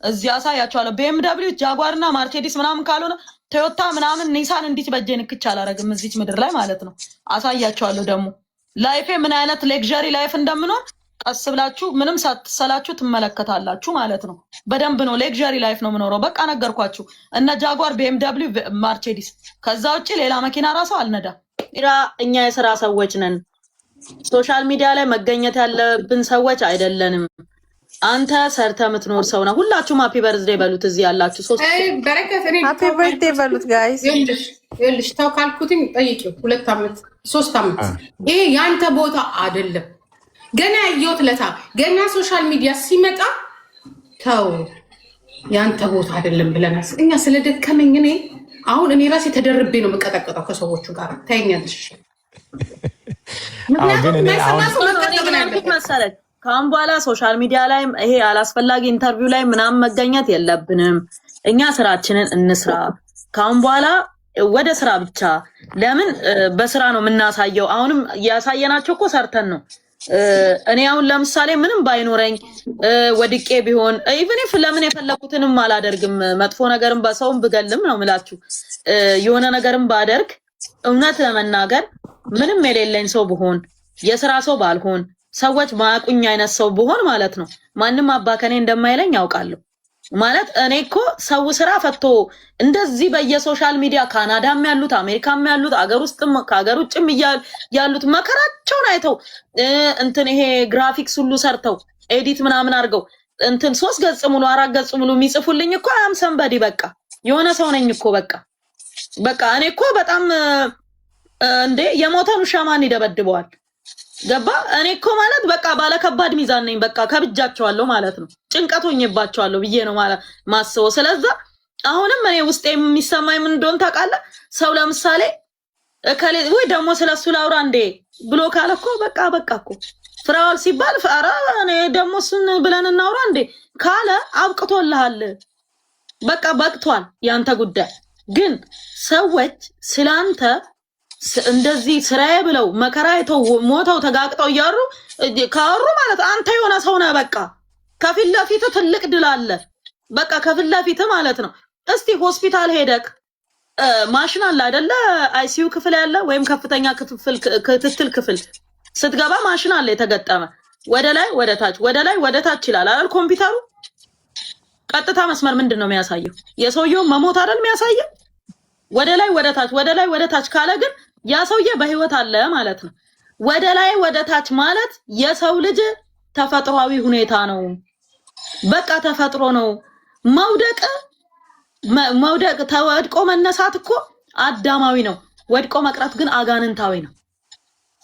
እዚህ አሳያቸዋለሁ። BMW ጃጓርና ማርሴዲስ ምናምን ካልሆነ ቶዮታ ምናምን ኒሳን እንዲች በጄ ንክች አላረግም እዚች ምድር ላይ ማለት ነው። አሳያቸዋለሁ ደግሞ ላይፌ ምን አይነት ሌክዠሪ ላይፍ እንደምኖር ቀስ ብላችሁ ምንም ሳትሰላችሁ ትመለከታላችሁ ማለት ነው። በደንብ ነው ሌክዠሪ ላይፍ ነው የምኖረው። በቃ ነገርኳችሁ። እነ ጃጓር BMW ማርሴዲስ ከዛ ውጪ ሌላ መኪና ራሱ አልነዳ። እኛ የሥራ ሰዎች ነን። ሶሻል ሚዲያ ላይ መገኘት ያለብን ሰዎች አይደለንም። አንተ ሰርተ የምትኖር ሰው ነው። ሁላችሁም ሃፒ በርዝዴ በሉት። እዚህ ያላችሁ ሶስት በረከት እኔ ሃፒ በርዝዴ በሉት ጋይስ። ይኸውልሽ ተው ካልኩትኝ ጠይቂው 2 ዓመት 3 ዓመት ይሄ ያንተ ቦታ አይደለም። ገና ያየሁት ለታ ገና ሶሻል ሚዲያ ሲመጣ ተው ያንተ ቦታ አይደለም ብለናል። እኛ ስለደከመኝ እኔ አሁን እኔ ራሴ ተደርቤ ነው የምቀጠቀጠው ከሰዎቹ ጋር ታይኛለሽ። ምክንያቱም መሰለኝ ከአሁን በኋላ ሶሻል ሚዲያ ላይ ይሄ አላስፈላጊ ኢንተርቪው ላይ ምናምን መገኘት የለብንም። እኛ ስራችንን እንስራ። ከአሁን በኋላ ወደ ስራ ብቻ። ለምን በስራ ነው የምናሳየው። አሁንም ያሳየናቸው እኮ ሰርተን ነው። እኔ አሁን ለምሳሌ ምንም ባይኖረኝ ወድቄ ቢሆን ኢቭን ኢፍ ለምን የፈለኩትንም አላደርግም። መጥፎ ነገርም በሰውም ብገልም ነው የምላችሁ የሆነ ነገርም ባደርግ እውነት ለመናገር ምንም የሌለኝ ሰው ብሆን የስራ ሰው ባልሆን ሰዎች ማቁኝ አይነት ሰው ብሆን ማለት ነው ማንም አባከኔ እንደማይለኝ ያውቃለሁ። ማለት እኔ እኮ ሰው ስራ ፈቶ እንደዚህ በየሶሻል ሚዲያ ካናዳም ያሉት አሜሪካም ያሉት አገር ውስጥም ከአገር ውጭም ያሉት መከራቸውን አይተው እንትን ይሄ ግራፊክስ ሁሉ ሰርተው ኤዲት ምናምን አድርገው እንትን 3 ገጽ ሙሉ 4 ገጽ ሙሉ የሚጽፉልኝ እኮ አም ሰንበዲ በቃ የሆነ ሰው ነኝ እኮ በቃ እኔ እኮ በጣም እንዴ የሞተን ውሻ ማን ይደበድበዋል? ገባ? እኔ እኮ ማለት በቃ ባለከባድ ሚዛን ነኝ። በቃ ከብጃቸዋለሁ ማለት ነው። ጭንቀቶኝባቸዋለሁ ብዬ ነው ማለት ማስበው። ስለዛ አሁንም እኔ ውስጤ የሚሰማኝ ምን እንደሆነ ታውቃለህ? ሰው ለምሳሌ ወይ ደግሞ ስለሱ ላውራ እንዴ ብሎ ካለ እኮ በቃ እኮ ፍራውል ሲባል ኧረ እኔ ደግሞ እሱን ብለን እናውራ እንዴ ካለ አብቅቶልሃል። በቃ በቅቷል ያንተ ጉዳይ። ግን ሰዎች ስላንተ እንደዚህ ስራዬ ብለው መከራ አይተው ሞተው ተጋግጠው እያሩ ካወሩ ማለት አንተ የሆነ ሰው ነህ። በቃ ከፊት ለፊት ትልቅ ድል አለ። በቃ ከፊት ለፊት ማለት ነው። እስቲ ሆስፒታል ሄደክ ማሽን አለ አይደለ? አይሲዩ ክፍል ያለ ወይም ከፍተኛ ክትትል ክፍል ስትገባ ማሽን አለ የተገጠመ ወደ ላይ ወደ ታች ወደ ላይ ወደ ታች ይላል አይደል? ኮምፒውተሩ ቀጥታ መስመር ምንድነው የሚያሳየው? የሰውየው መሞት አይደል የሚያሳየው? ወደ ላይ ወደ ታች ወደ ላይ ወደ ታች ካለ ግን ያ ሰውዬ በህይወት አለ ማለት ነው። ወደ ላይ ወደ ታች ማለት የሰው ልጅ ተፈጥሯዊ ሁኔታ ነው። በቃ ተፈጥሮ ነው። መውደቅ ተወድቆ መነሳት እኮ አዳማዊ ነው። ወድቆ መቅረት ግን አጋንንታዊ ነው።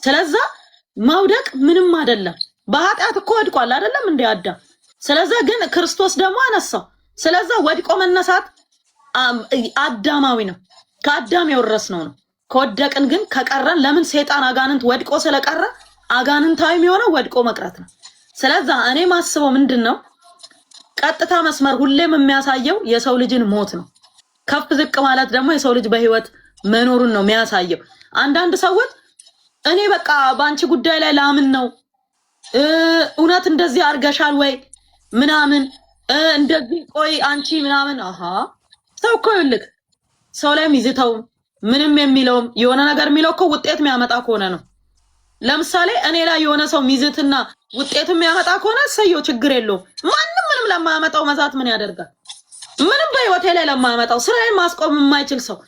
ስለዛ መውደቅ ምንም አይደለም። በኃጢአት እኮ ወድቋል አይደለም እንደ አዳም። ስለዛ ግን ክርስቶስ ደግሞ አነሳው። ስለዛ ወድቆ መነሳት አዳማዊ ነው። ከአዳም የወረስነው ነው። ከወደቅን ግን ከቀረን ለምን ሰይጣን አጋንንት ወድቆ ስለቀረ አጋንንታዊ የሚሆነው ወድቆ መቅረት ነው። ስለዛ እኔ ማስበው ምንድነው ቀጥታ መስመር ሁሌም የሚያሳየው የሰው ልጅን ሞት ነው። ከፍ ዝቅ ማለት ደግሞ የሰው ልጅ በህይወት መኖሩን ነው የሚያሳየው። አንዳንድ ሰዎች እኔ በቃ ባንቺ ጉዳይ ላይ ላምን ነው እውነት እንደዚህ አርገሻል ወይ ምናምን እንደዚህ ቆይ አንቺ ምናምን ሰው እኮ ይልክ ሰው ላይ ይዝተው ምንም የሚለውም የሆነ ነገር የሚለው እኮ ውጤት የሚያመጣ ከሆነ ነው። ለምሳሌ እኔ ላይ የሆነ ሰው ሚዝትና ውጤት የሚያመጣ ከሆነ ሰየው ችግር የለውም። ማንም ምንም ለማያመጣው መዛት ምን ያደርጋል? ምንም በህይወቴ ላይ ለማያመጣው ስራዬን ማስቆም የማይችል ሰው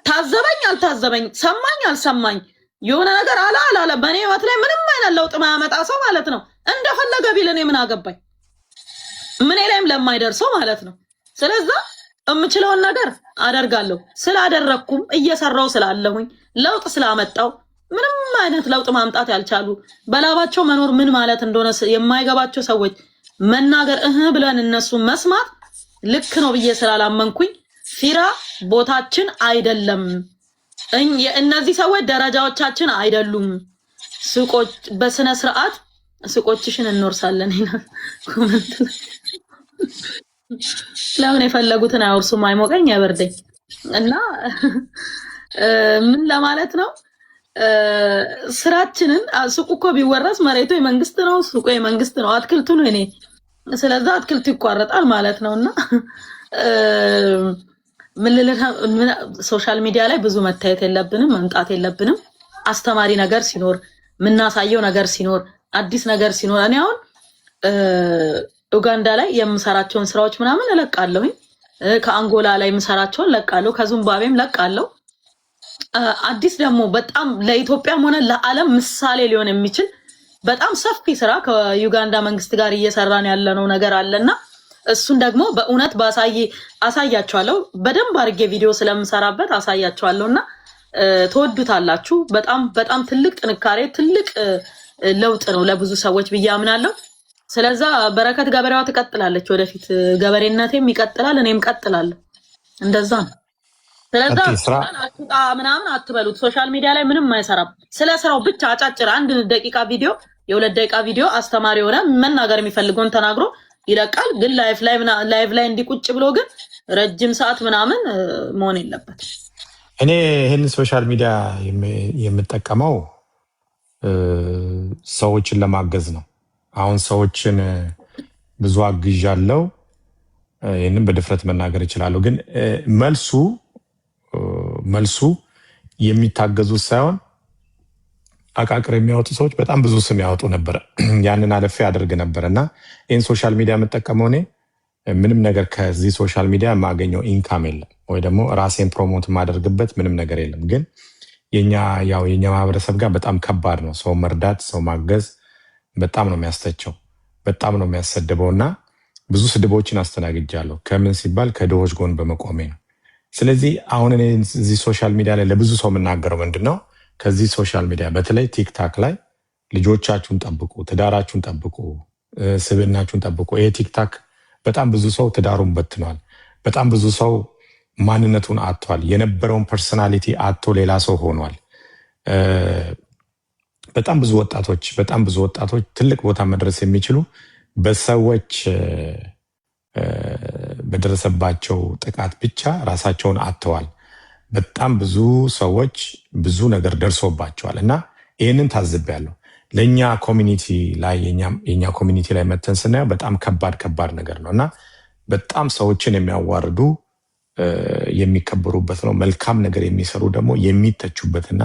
ታዘበኝ አልታዘበኝ ሰማኝ አልሰማኝ የሆነ ነገር አላለ በእኔ ህይወት ላይ ምንም አይነት ለውጥ ማያመጣ ሰው ማለት ነው እንደፈለገ ቢል እኔ ምን አገባኝ? ምን ላይም ለማይደርሰው ማለት ነው። ስለዚህ እምችለውን ነገር አደርጋለሁ። ስላደረኩም እየሰራው ስላለሁኝ ለውጥ ስላመጣው ምንም አይነት ለውጥ ማምጣት ያልቻሉ በላባቸው መኖር ምን ማለት እንደሆነ የማይገባቸው ሰዎች መናገር ብለን እነሱ መስማት ልክ ነው ብዬ ስላላመንኩኝ ፊራ ቦታችን አይደለም። እነዚህ ሰዎች ደረጃዎቻችን አይደሉም። ሱቆች በስነ ስርዓት ሱቆችሽን እንወርሳለን ይላል ኮሜንት። ለምን የፈለጉትን አይወርሱም? አይሞቀኝ አይበርደኝ። እና ምን ለማለት ነው ስራችንን ሱቁ እኮ ቢወረስ መሬቱ የመንግስት ነው፣ ሱቁ የመንግስት ነው። አትክልቱ ነው እኔ ስለዛ አትክልቱ ይቋረጣል ማለት ነውና ሶሻል ሚዲያ ላይ ብዙ መታየት የለብንም፣ መምጣት የለብንም። አስተማሪ ነገር ሲኖር፣ የምናሳየው ነገር ሲኖር፣ አዲስ ነገር ሲኖር እኔ አሁን ኡጋንዳ ላይ የምሰራቸውን ስራዎች ምናምን እለቃለሁኝ። ከአንጎላ ላይ የምሰራቸውን እለቃለሁ፣ ከዚምባብዌም እለቃለሁ። አዲስ ደግሞ በጣም ለኢትዮጵያም ሆነ ለዓለም ምሳሌ ሊሆን የሚችል በጣም ሰፊ ስራ ከዩጋንዳ መንግስት ጋር እየሰራን ያለነው ነገር አለና እሱን ደግሞ በእውነት አሳያቸዋለሁ። በደንብ አድርጌ ቪዲዮ ስለምሰራበት አሳያቸዋለሁና ተወዱታላችሁ። በጣም በጣም ትልቅ ጥንካሬ፣ ትልቅ ለውጥ ነው ለብዙ ሰዎች ብዬ አምናለሁ። ስለዛ በረከት ገበሬዋ ትቀጥላለች፣ ወደፊት ገበሬነቴም ይቀጥላል፣ እኔም ቀጥላለሁ። እንደዛ ነው። ስለዛ አትጣ ምናምን አትበሉት። ሶሻል ሚዲያ ላይ ምንም አይሰራም። ስለ ስራው ብቻ አጫጭር 1 ደቂቃ ቪዲዮ፣ የ2 ደቂቃ ቪዲዮ አስተማሪ ሆነ መናገር የሚፈልገውን ተናግሮ ይለቃል። ግን ላይቭ ላይ እንዲቁጭ ብሎ ግን ረጅም ሰዓት ምናምን መሆን የለበት። እኔ ይህን ሶሻል ሚዲያ የምጠቀመው ሰዎችን ለማገዝ ነው። አሁን ሰዎችን ብዙ አግዣለሁ፣ ይህንን በድፍረት መናገር እችላለሁ። ግን መልሱ የሚታገዙት ሳይሆን አቃቅር የሚያወጡ ሰዎች በጣም ብዙ ስም ያወጡ ነበረ። ያንን አለፌ አድርግ ነበር እና ይህን ሶሻል ሚዲያ የምጠቀመው እኔ ምንም ነገር ከዚህ ሶሻል ሚዲያ የማገኘው ኢንካም የለም፣ ወይ ደግሞ ራሴን ፕሮሞት የማደርግበት ምንም ነገር የለም። ግን የኛ ማህበረሰብ ጋር በጣም ከባድ ነው። ሰው መርዳት፣ ሰው ማገዝ በጣም ነው የሚያስተቸው፣ በጣም ነው የሚያሰድበው እና ብዙ ስድቦችን አስተናግጃለሁ። ከምን ሲባል ከድሆች ጎን በመቆሜ ነው። ስለዚህ አሁን እኔ እዚህ ሶሻል ሚዲያ ላይ ለብዙ ሰው የምናገረው ምንድን ነው፣ ከዚህ ሶሻል ሚዲያ በተለይ ቲክታክ ላይ ልጆቻችሁን ጠብቁ፣ ትዳራችሁን ጠብቁ፣ ስብዕናችሁን ጠብቁ። ይሄ ቲክታክ በጣም ብዙ ሰው ትዳሩን በትኗል። በጣም ብዙ ሰው ማንነቱን አጥቷል። የነበረውን ፐርሰናሊቲ አጥቶ ሌላ ሰው ሆኗል። በጣም ብዙ ወጣቶች ትልቅ ቦታ መድረስ የሚችሉ በሰዎች በደረሰባቸው ጥቃት ብቻ ራሳቸውን አጥተዋል። በጣም ብዙ ሰዎች ብዙ ነገር ደርሶባቸዋል እና ይህንን ታዝቤያለሁ። ለእኛ ኮሚኒቲ ላይ መተን ስናየው በጣም ከባድ ነገር ነው እና በጣም ሰዎችን የሚያዋርዱ የሚከበሩበት ነው። መልካም ነገር የሚሰሩ ደግሞ የሚተቹበትና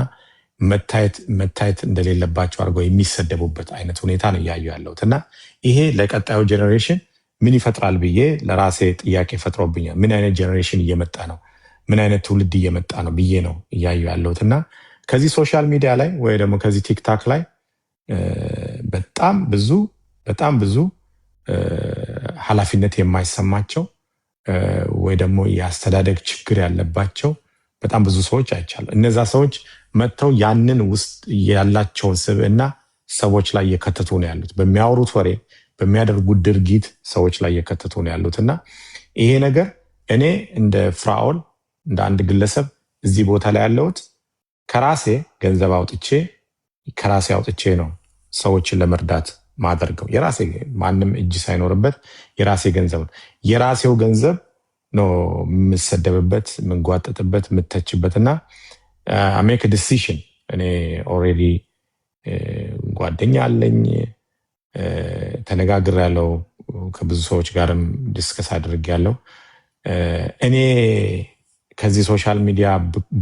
መታየት እንደሌለባቸው አድርገው የሚሰደቡበት አይነት ሁኔታ ነው እያዩ ያለሁት እና ይሄ ለቀጣዩ ጄኔሬሽን ምን ይፈጥራል ብዬ ለራሴ ጥያቄ ፈጥሮብኛል። ምን አይነት ጄኔሬሽን እየመጣ ነው፣ ምን አይነት ትውልድ እየመጣ ነው ብዬ ነው እያዩ ያለሁት እና ከዚህ ሶሻል ሚዲያ ላይ ወይ ደግሞ ከዚህ ቲክታክ ላይ በጣም ብዙ ኃላፊነት የማይሰማቸው ወይ ደግሞ የአስተዳደግ ችግር ያለባቸው በጣም ብዙ ሰዎች አይቻሉ። እነዛ ሰዎች መጥተው ያንን ውስጥ ያላቸውን ስብዕና ሰዎች ላይ እየከተቱ ነው ያሉት። በሚያወሩት ወሬ፣ በሚያደርጉት ድርጊት ሰዎች ላይ እየከተቱ ነው ያሉት እና ይሄ ነገር እኔ እንደ ፍራኦል እንደ አንድ ግለሰብ እዚህ ቦታ ላይ ያለሁት ከራሴ ገንዘብ አውጥቼ ነው ሰዎችን ለመርዳት ማደርገው። የራሴ ማንም እጅ ሳይኖርበት የራሴ ገንዘብ ነው። የራሴው ገንዘብ ነው የምሰደብበት፣ የምንጓጠጥበት፣ የምተችበት እና ሜክ ዲሲሽን። እኔ ኦልሬዲ ጓደኛ አለኝ፣ ተነጋግሬያለሁ፣ ከብዙ ሰዎች ጋርም ዲስከስ አድርጌያለሁ። እኔ ከዚህ ሶሻል ሚዲያ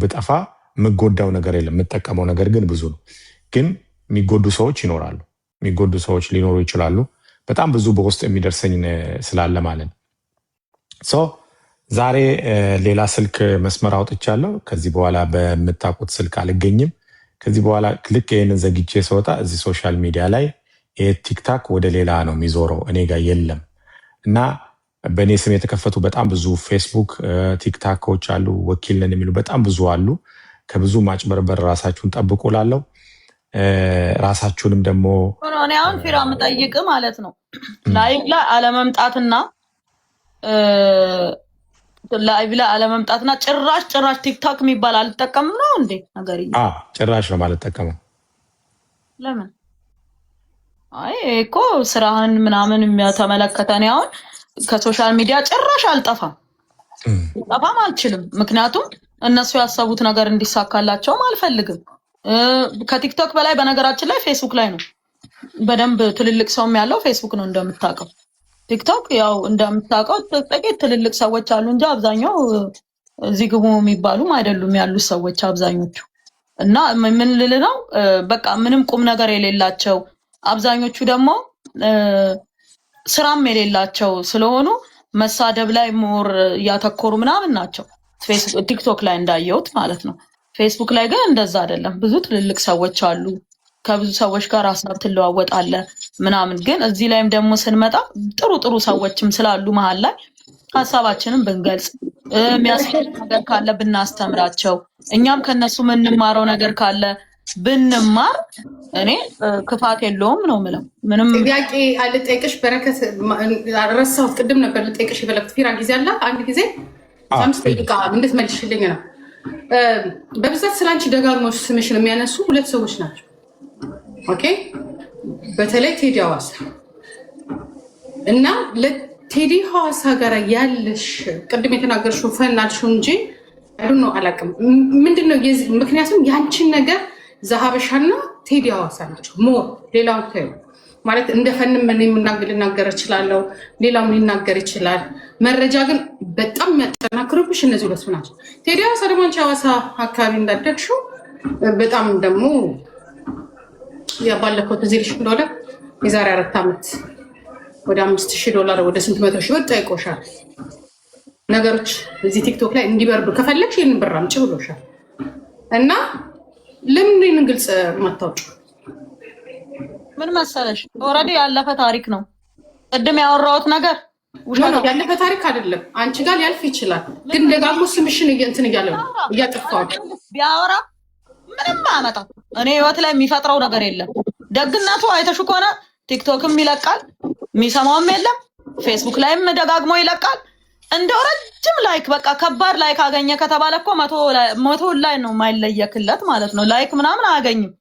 ብጠፋ የምጎዳው ነገር የለም፣ የምጠቀመው ነገር ግን ብዙ ነው። ግን የሚጎዱ ሰዎች ይኖራሉ፣ የሚጎዱ ሰዎች ሊኖሩ ይችላሉ። በጣም ብዙ በውስጥ የሚደርሰኝ ስላለ ማለት ነው። ዛሬ ሌላ ስልክ መስመር አውጥቻለሁ። ከዚህ በኋላ በምታውቁት ስልክ አልገኝም። ከዚህ በኋላ ልክ ይህንን ዘግቼ ስወጣ እዚህ ሶሻል ሚዲያ ላይ ቲክታክ ወደ ሌላ ነው የሚዞረው፣ እኔ ጋር የለም እና በእኔ ስም የተከፈቱ በጣም ብዙ ፌስቡክ ቲክታኮች አሉ፣ ወኪል ነን የሚሉ በጣም ብዙ አሉ። ከብዙ ማጭበርበር ራሳችሁን ጠብቁ ላለው ራሳችሁንም ደግሞ እኔ አሁን ፊራ የምጠይቅ ማለት ነው ላይቭ ላይ አለመምጣትና ጭራሽ ቲክታክ የሚባል አልጠቀምም ነው እንዴ? ነገር ጭራሽ ነው ማልጠቀመው። ለምን? አይ እኮ ስራህን ምናምን የሚያተመለከተ ነው። አሁን ከሶሻል ሚዲያ ጭራሽ አልጠፋም አልችልም። ምክንያቱም እነሱ ያሰቡት ነገር እንዲሳካላቸውም አልፈልግም። ከቲክቶክ በላይ በነገራችን ላይ ፌስቡክ ላይ ነው በደንብ ትልልቅ ሰውም ያለው ፌስቡክ ነው እንደምታውቀው። ቲክቶክ ያው እንደምታውቀው ጥቂት ትልልቅ ሰዎች አሉ እንጂ አብዛኛው እዚህ ግቡ የሚባሉም አይደሉም ያሉት ሰዎች አብዛኞቹ። እና ምን ልል ነው በቃ ምንም ቁም ነገር የሌላቸው አብዛኞቹ ደግሞ ስራም የሌላቸው ስለሆኑ መሳደብ ላይ ሞር ያተኮሩ ምናምን ናቸው። ቲክቶክ ላይ እንዳየሁት ማለት ነው። ፌስቡክ ላይ ግን እንደዛ አይደለም። ብዙ ትልልቅ ሰዎች አሉ። ከብዙ ሰዎች ጋር ሀሳብ ትለዋወጣለህ ምናምን። ግን እዚህ ላይም ደግሞ ስንመጣ ጥሩ ጥሩ ሰዎችም ስላሉ መሀል ላይ ሀሳባችንን ብንገልጽ የሚያስፈልግ ነገር ካለ ብናስተምራቸው እኛም ከነሱ የምንማረው ነገር ካለ ብንማር እኔ ክፋት የለውም ነው የምለው። ምንም ጥያቄ አልጠይቅሽ በረከት ረሳሁት። ቅድም ነበር ልጠይቅሽ የፈለግኩት ፊራ ጊዜ አለ አንድ ጊዜ 5 ደቂቃ እንድትመልሽልኝ ነው። በብዛት ስላንቺ ደጋግሞ ስምሽን የሚያነሱ 2 ሰዎች ናቸው። ኦኬ በተለይ ቴዲ ሐዋሳ እና ለቴዲ ሐዋሳ ጋር ያለሽ ቅድም የተናገርሽው ፈናልሽው እንጂ አይደል አላውቅም ምንድነው ምክንያቱም ያንቺን ነገር ዘሀበሻና ቴዲ ሐዋሳ ናቸው ሞር ሌላው ታዩ ማለት እንደፈንም ምን ልናገር እችላለሁ ሌላው ሊናገር ይችላል መረጃ ግን በጣም የሚያጠናክሩብሽ እነዚህ 2 ናቸው። ቴዲ ሐዋሳ ደግሞ አንቺ ሐዋሳ አካባቢ እንዳደግሽው በጣም ደግሞ ያባለፈው ትዝልሽ እንደሆነ የዛሬ 4 ዓመት ወደ $5,000 ወደ ስንት መቶ ሺህ ብር ጠይቆሻል። ነገሮች እዚህ ቲክቶክ ላይ እንዲበርዱ ከፈለግሽ ይህንን ብር አምጪ ብሎሻል እና ለምን ይህንን ግልጽ ማታወጪው? ምን መሰለሽ ኦልሬዲ ያለፈ ታሪክ ነው። ቅድም ያወራሁት ነገር ያለፈ ታሪክ አይደለም። አንቺ ጋር ሊያልፍ ይችላል፣ ግን ደጋግሞ ስምሽን እንትን እያለ ነው እያጠፋው ቢያወራ ምንም አያመጣም። እኔ ህይወት ላይ የሚፈጥረው ነገር የለም። ደግነቱ አይተሹ ከሆነ ቲክቶክም ይለቃል፣ የሚሰማውም የለም። ፌስቡክ ላይም ደጋግሞ ይለቃል። እንደው ረጅም ላይክ በቃ ከባድ ላይክ አገኘ ከተባለ እኮ 100 ላይ ነው የማይለየክለት ማለት ነው። ላይክ ምናምን አያገኝም።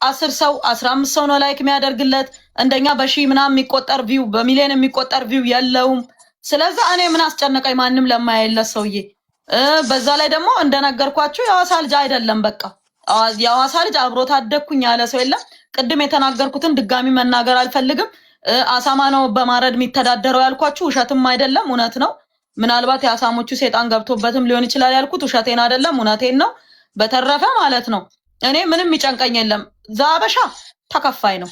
10 ሰው 15 ሰው ነው ላይክ የሚያደርግለት። እንደኛ በሺህ ምናምን የሚቆጠር ቪው በሚሊዮን የሚቆጠር ቪው የለውም። ስለዚህ እኔ ምን አስጨነቀኝ ማንም ለማያይለት ሰውዬ። በዛ ላይ ደግሞ እንደነገርኳችሁ የሐዋሳ ልጅ አይደለም። በቃ የሐዋሳ ልጅ አብሮት አደግኩኝ ያለ ሰው የለም። ቅድም የተናገርኩትን ድጋሚ መናገር አልፈልግም። አሳማ ነው በማረድ የሚተዳደረው ያልኳችሁ ውሸትም አይደለም እውነት ነው። ምናልባት የአሳሞቹ ሴጣን ገብቶበትም ሊሆን ይችላል ያልኩት ውሸቴን አይደለም እውነቴን ነው። በተረፈ ማለት ነው እኔ ምንም ይጨንቀኝ የለም። ዛበሻ ተከፋይ ነው።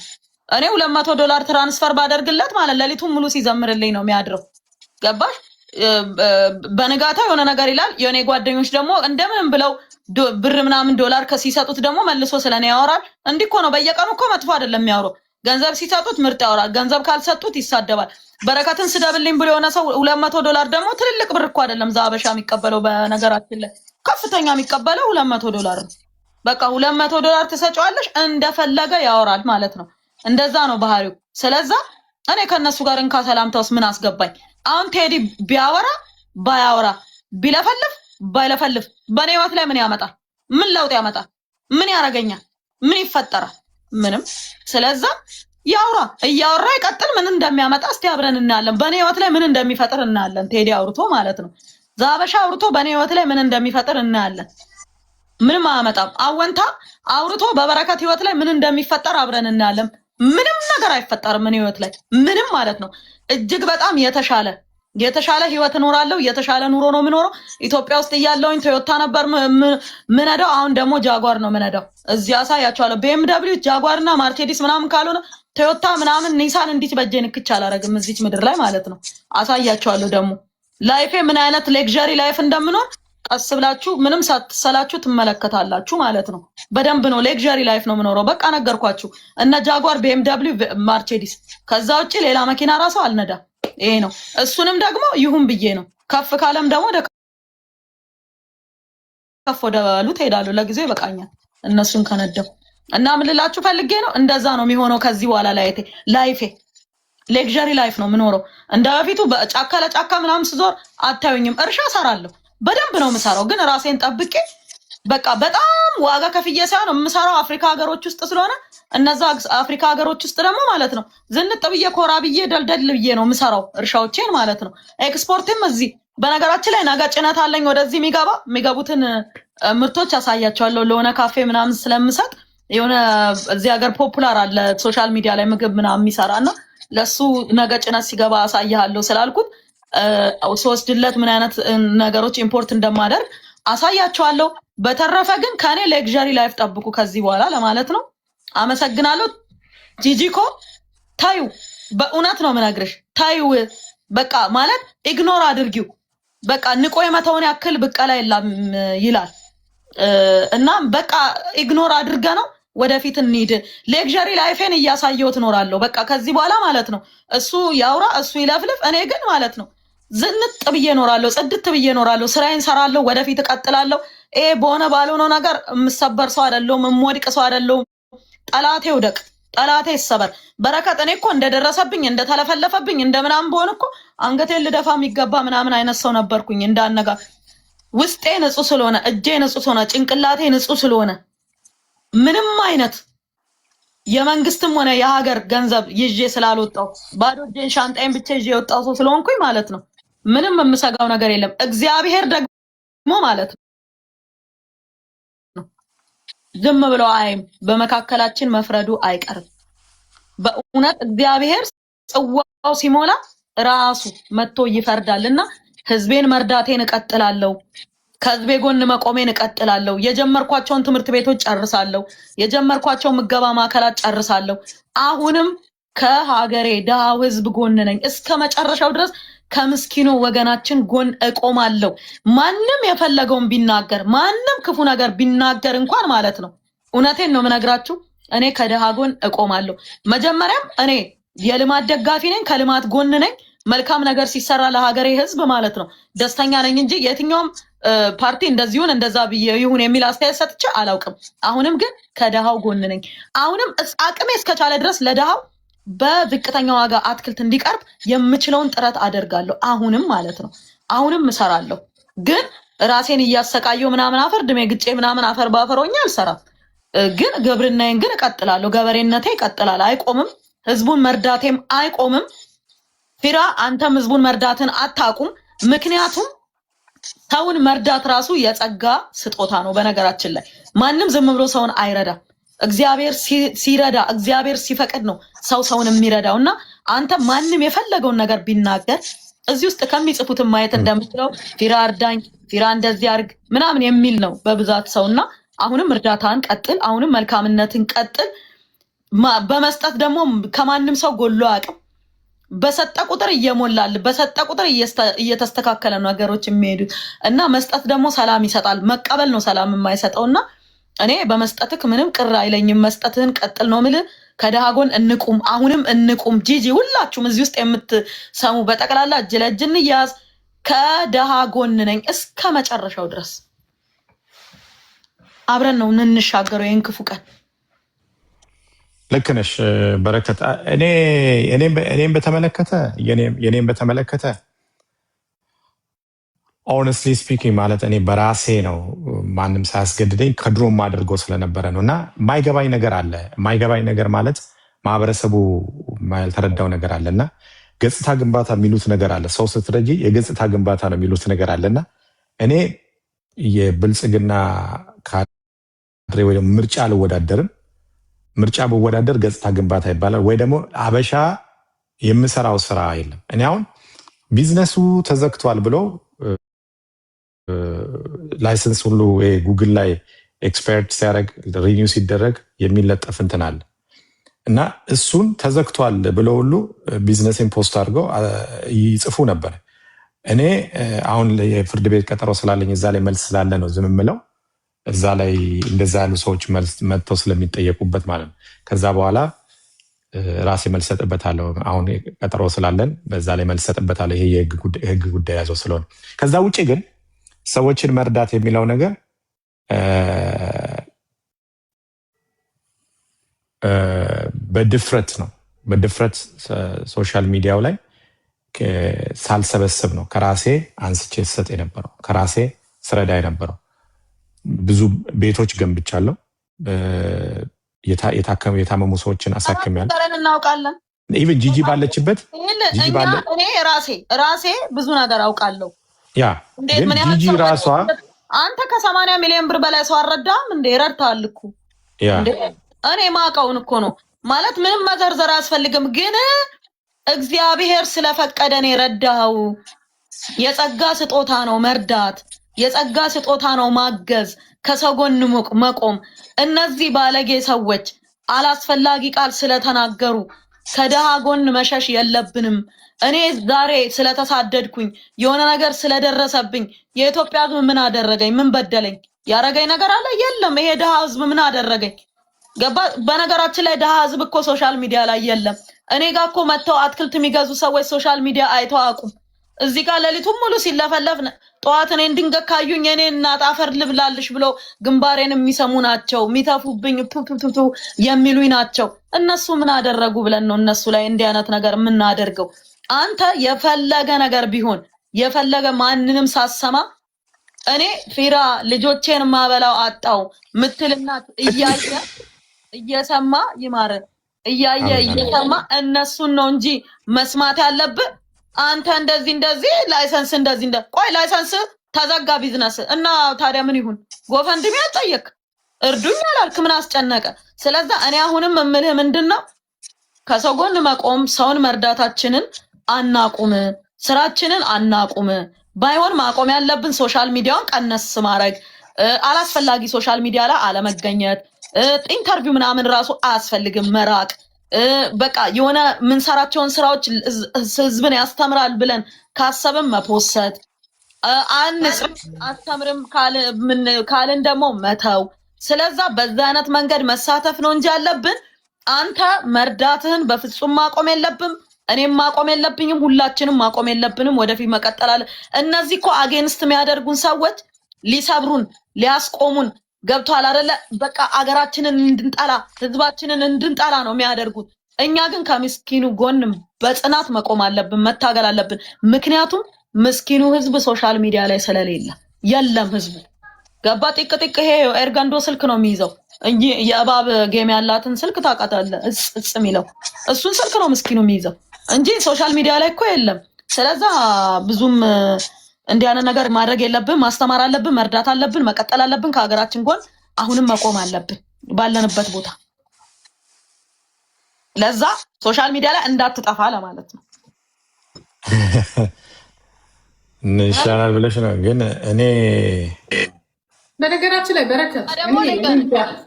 እኔ $200 ትራንስፈር ባደርግለት ማለት ሌሊቱን ሙሉ ሲዘምርልኝ ነው የሚያድረው። ገባሽ? በንጋታ የሆነ ነገር ይላል። የኔ ጓደኞች ደግሞ እንደምንም ብለው ብር ምናምን ዶላር ከሲሰጡት ደግሞ መልሶ ስለኔ ያወራል። እንዲህ እኮ ነው። በየቀኑ እኮ መጥፎ አይደለም የሚያወራው። ገንዘብ ሲሰጡት ምርጥ ያወራል። ገንዘብ ካልሰጡት ይሳደባል። በረከትን ስደብልኝ ብሎ የሆነ ሰው $200 ደግሞ ትልልቅ ብር እኮ አይደለም ዛበሻ የሚቀበለው። በነገራችን ላይ ከፍተኛ የሚቀበለው $200 ነው። በቃ $200 ትሰጫዋለሽ እንደፈለገ ያወራል ማለት ነው። እንደዛ ነው ባህሪው። ስለዛ እኔ ከነሱ ጋር እንካ ሰላምታውስ ምን አስገባኝ? አሁን ቴዲ ቢያወራ ባያወራ ቢለፈልፍ ባይለፈልፍ በኔ ህይወት ላይ ምን ያመጣል? ምን ለውጥ ያመጣል? ምን ያረጋኛል? ምን ይፈጠራል? ምንም። ስለዛ ያውራ፣ እያወራ ይቀጥል። ምን እንደሚያመጣ እስቲ አብረን እናያለን። በኔ ህይወት ላይ ምን እንደሚፈጥር እናያለን። ቴዲ አውርቶ ማለት ነው። ዛበሻ አውርቶ በኔ ህይወት ላይ ምን እንደሚፈጥር እናያለን። ምንም አያመጣም። አወንታ አውርቶ በበረከት ህይወት ላይ ምን እንደሚፈጠር አብረን እናያለን። ምንም ነገር አይፈጠርም ምን ህይወት ላይ ምንም ማለት ነው። እጅግ በጣም የተሻለ ህይወት እኖራለሁ። የተሻለ ኑሮ ነው የምኖረው። ኢትዮጵያ ውስጥ እያለሁኝ ቶዮታ ነበር ምነዳው። አሁን ደግሞ ጃጓር ነው ምነዳው። እዚህ አሳያቸዋለሁ። BMW ጃጓርና ማርሴዲስ ምናምን ካልሆነ ቶዮታ ምናምን ኒሳን እንዲች በጄ ንክች አላረግም እዚች ምድር ላይ ማለት ነው። አሳያቸዋለሁ ደግሞ ላይፌ ምን አይነት ሌክዠሪ ላይፍ እንደምኖር ቀስ ብላችሁ ምንም ሳትሰላችሁ ትመለከታላችሁ ማለት ነው። በደንብ ነው ሌክዠሪ ላይፍ ነው የምኖረው። በቃ ነገርኳችሁ። እነ ጃጓር BMW ማርሴዲስ ከዛ ውጪ ሌላ መኪና ራሱ አልነዳ። ይሄ ነው። እሱንም ደግሞ ይሁን ብዬ ነው። ከፍ ካለም ደግሞ ከፍ ወደሉት ሄዳለሁ። ለጊዜው ይበቃኛል እነሱን ከነደው እና ምን ልላችሁ ፈልጌ ነው እንደዛ ነው የሚሆነው። ከዚህ በኋላ ላይፌ ሌክዠሪ ላይፍ ነው የምኖረው። እንደ በፊቱ በጫካ ለጫካ ምናምን ስዞር አታዩኝም። እርሻ ሰራለሁ በደንብ ነው የምሰራው፣ ግን ራሴን ጠብቄ በቃ በጣም ዋጋ ከፍዬ ሳይሆን የምሰራው አፍሪካ ሀገሮች ውስጥ ስለሆነ እነዛ አፍሪካ ሀገሮች ውስጥ ደግሞ ማለት ነው ዝንጥ ብዬ ኮራ ብዬ ደልደል ብዬ ነው የምሰራው እርሻዎቼን ማለት ነው። ኤክስፖርትም እዚህ በነገራችን ላይ ነገ ጭነት አለኝ ወደዚህ የሚገቡትን ምርቶች ያሳያቸዋለሁ። ለሆነ ካፌ ምናምን ስለምሰጥ የሆነ እዚህ ሀገር ፖፑላር አለ ሶሻል ሚዲያ ላይ ምግብ ምናምን የሚሰራና ለሱ ነገ ጭነት ሲገባ አሳያለሁ ስላልኩት ስወስድለት ምን አይነት ነገሮች ኢምፖርት እንደማደርግ አሳያቸዋለሁ። በተረፈ ግን ከኔ ሌክዠሪ ላይፍ ጠብቁ ከዚህ በኋላ ለማለት ነው። አመሰግናለሁ። ጂጂኮ ታዩ፣ በእውነት ነው የምነግርሽ። ታዩ በቃ ማለት ኢግኖር አድርጊው። በቃ ንቆ የመተውን ያክል ብቀላ የለም ይላል እና በቃ ኢግኖር አድርገ ነው ወደፊት እንሂድ። ሌክዠሪ ላይፌን እያሳየው ትኖራለሁ። በቃ ከዚህ በኋላ ማለት ነው እሱ ያውራ፣ እሱ ይለፍልፍ። እኔ ግን ማለት ነው ዝንጥ ብዬ እኖራለሁ፣ ጽድት ብዬ እኖራለሁ፣ ስራዬን ሰራለሁ፣ ወደፊት እቀጥላለሁ። ይሄ በሆነ ባልሆነው ነገር የምሰበር ሰው አይደለሁም፣ የምወድቅ ሰው አይደለሁም። ጠላቴ ውደቅ፣ ጠላቴ ይሰበር። በረከት እኔ እኮ እንደደረሰብኝ እንደተለፈለፈብኝ እንደምናምን በሆን እኮ አንገቴን ልደፋ የሚገባ ምናምን አይነት ሰው ነበርኩኝ። እንዳነጋ ውስጤ ንጹህ ስለሆነ፣ እጄ ንጹህ ስለሆነ፣ ጭንቅላቴ ንጹህ ስለሆነ ምንም አይነት የመንግስትም ሆነ የሀገር ገንዘብ ይዤ ስላልወጣው ባዶ እጄን ሻንጣዬን ብቻ ይዤ የወጣው ሰው ስለሆንኩኝ ማለት ነው ምንም የምሰጋው ነገር የለም። እግዚአብሔር ደግሞ ማለት ነው ዝም ብሎ አይም በመካከላችን መፍረዱ አይቀርም። በእውነት እግዚአብሔር ጽዋው ሲሞላ ራሱ መጥቶ ይፈርዳልና ህዝቤን መርዳቴን እቀጥላለሁ። ከህዝቤ ጎን መቆሜን እቀጥላለሁ። የጀመርኳቸውን ትምህርት ቤቶች ጨርሳለሁ። የጀመርኳቸው ምገባ ማዕከላት ጨርሳለሁ። አሁንም ከሀገሬ ደሃው ህዝብ ጎን ነኝ እስከ መጨረሻው ድረስ። ከምስኪኑ ወገናችን ጎን እቆማለሁ። ማንም የፈለገውን ቢናገር፣ ማንም ክፉ ነገር ቢናገር እንኳን ማለት ነው እውነቴን ነው የምነግራችሁ፣ እኔ ከደሃ ጎን እቆማለሁ። መጀመሪያም እኔ የልማት ደጋፊ ነኝ፣ ከልማት ጎን ነኝ። መልካም ነገር ሲሰራ ለሀገሬ ህዝብ ማለት ነው ደስተኛ ነኝ እንጂ የትኛውም ፓርቲ እንደዚሁን እንደዛ ይሁን የሚል አስተያየት ሰጥቼ አላውቅም። አሁንም ግን ከደሃው ጎን ነኝ። አሁንም አቅሜ እስከቻለ ድረስ ለደሃው በዝቅተኛ ዋጋ አትክልት እንዲቀርብ የምችለውን ጥረት አደርጋለሁ። አሁንም ማለት ነው አሁንም እሰራለሁ። ግን ራሴን እያሰቃየሁ ምናምን አፈር ድሜ ግጬ ምናምን አፈር ባፈሮኛ አልሰራም። ግን ግብርናዬን ግን እቀጥላለሁ። ገበሬነቴ ይቀጥላል፣ አይቆምም። ህዝቡን መርዳቴም አይቆምም። ፊራ አንተም ህዝቡን መርዳትን አታቁም። ምክንያቱም ሰውን መርዳት ራሱ የጸጋ ስጦታ ነው። በነገራችን ላይ ማንም ዝም ብሎ ሰውን አይረዳም። እግዚአብሔር ሲረዳ፣ እግዚአብሔር ሲፈቅድ ነው ሰው ሰውን የሚረዳው። እና አንተ ማንም የፈለገውን ነገር ቢናገር እዚህ ውስጥ ከሚጽፉትን ማየት እንደምትለው ፊራ እርዳኝ፣ ፊራ እንደዚህ አርግ ምናምን የሚል ነው በብዛት ሰው። እና አሁንም እርዳታን ቀጥል፣ አሁንም መልካምነትን ቀጥል። በመስጠት ደግሞ ከማንም ሰው ጎሎ አቅም በሰጠ ቁጥር እየሞላል፣ በሰጠ ቁጥር እየተስተካከለ ነገሮች የሚሄዱት እና መስጠት ደግሞ ሰላም ይሰጣል። መቀበል ነው ሰላም የማይሰጠው። እና እኔ በመስጠትክ ምንም ቅር አይለኝም። መስጠትህን ቀጥል ነው የምልህ። ከደሃ ጎን እንቁም፣ አሁንም እንቁም። ጂጂ ሁላችሁም እዚህ ውስጥ የምትሰሙ በጠቅላላ እጅ ለእጅ እንያዝ። ከደሃ ጎን ነኝ እስከ መጨረሻው ድረስ። አብረን ነው እንሻገረው ይህን ክፉ ቀን። ልክ ነሽ በረከት። እኔም በተመለከተ ኦነስትሊ ስፒኪንግ ማለት እኔ በራሴ ነው ማንም ሳያስገድደኝ ከድሮም አድርጎ ስለነበረ ነው። እና የማይገባኝ ነገር አለ። የማይገባኝ ነገር ማለት ማህበረሰቡ ያልተረዳው ነገር አለ እና ገጽታ ግንባታ የሚሉት ነገር አለ። ሰው ስትረጂ የገጽታ ግንባታ ነው የሚሉት ነገር አለ እና እኔ የብልጽግና ካድሬ ወይ ምርጫ አልወዳደርም። ምርጫ በወዳደር ገጽታ ግንባታ ይባላል። ወይ ደግሞ አበሻ የምሰራው ስራ የለም። እኔ አሁን ቢዝነሱ ተዘግቷል ብሎ ላይሰንስ ሁሉ ጉግል ላይ ኤክስፐርት ሲያደርግ ሪኒው ሲደረግ የሚለጠፍ እንትን አለ እና እሱን ተዘግቷል ብለው ሁሉ ቢዝነስን ፖስት አድርገው ይጽፉ ነበር። እኔ አሁን የፍርድ ቤት ቀጠሮ ስላለኝ እዛ ላይ መልስ ስላለ ነው ዝም የምለው። እዛ ላይ እንደዛ ያሉ ሰዎች መጥተው ስለሚጠየቁበት ማለት ነው። ከዛ በኋላ ራሴ መልስ ሰጥበታለሁ። አሁን ቀጠሮ ስላለን በዛ ላይ መልስ ሰጥበታለሁ። ይሄ የህግ ጉዳይ ያዘው ስለሆነ። ከዛ ውጭ ግን ሰዎችን መርዳት የሚለው ነገር በድፍረት ነው። በድፍረት ሶሻል ሚዲያው ላይ ሳልሰበስብ ነው ከራሴ አንስቼ ስሰጥ የነበረው፣ ከራሴ ስረዳ የነበረው። ብዙ ቤቶች ገንብቻለሁ። የታመሙ ሰዎችን አሳክሚያለሁ። እናውቃለን። ኢቨን ጂጂ ባለችበት እኔ ራሴ ብዙ ነገር አውቃለሁ። ያ ግን ጂጂ ራሷ አንተ ከ80 ሚሊዮን ብር በላይ ሰው አልረዳም እንዴ? ረድተሃል እኮ። እኔ ማውቀውን እኮ ነው ማለት ምንም መዘርዘር አያስፈልግም። ግን እግዚአብሔር ስለፈቀደን የረዳው የጸጋ ስጦታ ነው መርዳት፣ የጸጋ ስጦታ ነው ማገዝ፣ ከሰው ጎን መቆም። እነዚህ ባለጌ ሰዎች አላስፈላጊ ቃል ስለተናገሩ ከደሃ ጎን መሸሽ የለብንም። እኔ ዛሬ ስለተሳደድኩኝ የሆነ ነገር ስለደረሰብኝ የኢትዮጵያ ሕዝብ ምን አደረገኝ? ምን በደለኝ? ያረገኝ ነገር አለ? የለም። ይሄ ደሃ ሕዝብ ምን አደረገኝ? ገባ? በነገራችን ላይ ደሃ ሕዝብ እኮ ሶሻል ሚዲያ ላይ የለም። እኔ ጋር እኮ መተው አትክልት የሚገዙ ሰዎች ሶሻል ሚዲያ አይተው አቁም። እዚህ ጋር ሌሊቱን ሙሉ ሲለፈለፍ ጠዋት እኔን ድንገት ካዩኝ እኔ እናት አፈር ልብላልሽ ብሎ ግንባሬን የሚሰሙ ናቸው፣ የሚተፉብኝ ቱቱቱ የሚሉኝ ናቸው። እነሱ ምን አደረጉ ብለን ነው እነሱ ላይ እንዲህ አይነት ነገር የምናደርገው? አንተ የፈለገ ነገር ቢሆን የፈለገ ማንንም ሳሰማ እኔ ፊራ ልጆቼን ማበላው አጣው ምትልናት እያየ እየሰማ ይማረ እያየ እየሰማ እነሱን ነው እንጂ መስማት ያለብህ። አንተ እንደዚህ ላይሰንስ እንደዚህ ቆይ ላይሰንስ ተዘጋ ቢዝነስ እና ታዲያ ምን ይሁን? ጎፈንድሚ አልጠየቅ እርዱኝ አላልክ? ምን አስጨነቀ? ስለዚህ እኔ አሁንም እምልህ ምንድነው ከሰው ጎን መቆም፣ ሰውን መርዳታችንን አናቁም፣ ስራችንን አናቁም። ባይሆን ማቆም ያለብን ሶሻል ሚዲያውን ቀነስ ማድረግ፣ አላስፈላጊ ሶሻል ሚዲያ ላይ አለመገኘት፣ ኢንተርቪው ምናምን ራሱ አያስፈልግም መራቅ። በቃ የሆነ ምንሰራቸውን ስራዎች ህዝብን ያስተምራል ብለን ካሰብን መፖሰት፣ አንጽም አስተምርም ካልን ደግሞ መተው። ስለዛ በዛ አይነት መንገድ መሳተፍ ነው እንጂ ያለብን አንተ መርዳትህን በፍጹም ማቆም የለብም። እኔም ማቆም የለብኝም። ሁላችንም ማቆም የለብንም። ወደፊት መቀጠል አለ። እነዚህ እኮ አጌንስት የሚያደርጉን ሰዎች ሊሰብሩን ሊያስቆሙን ገብቷል አይደለ? በቃ አገራችንን እንድንጠላ ህዝባችንን እንድንጠላ ነው የሚያደርጉት። እኛ ግን ከምስኪኑ ጎንም በጽናት መቆም አለብን፣ መታገል አለብን። ምክንያቱም ምስኪኑ ህዝብ ሶሻል ሚዲያ ላይ ስለሌለ የለም ህዝቡ ገባ። ጢቅ ይሄ ኤርገንዶ ስልክ ነው የሚይዘው እንጂ የእባብ ጌም ያላትን ስልክ ታውቃታለህ? እጽ የሚለው እሱን ስልክ ነው ምስኪኑ የሚይዘው እንጂ ሶሻል ሚዲያ ላይ እኮ የለም። ስለዛ ብዙም እንዲህ አይነት ነገር ማድረግ የለብን። ማስተማር አለብን፣ መርዳት አለብን፣ መቀጠል አለብን። ከሀገራችን ጎን አሁንም መቆም አለብን ባለንበት ቦታ። ለዛ ሶሻል ሚዲያ ላይ እንዳትጠፋ ለማለት ነው። ይሻላል ብለሽ ነው። ግን እኔ በነገራችን ላይ በረከት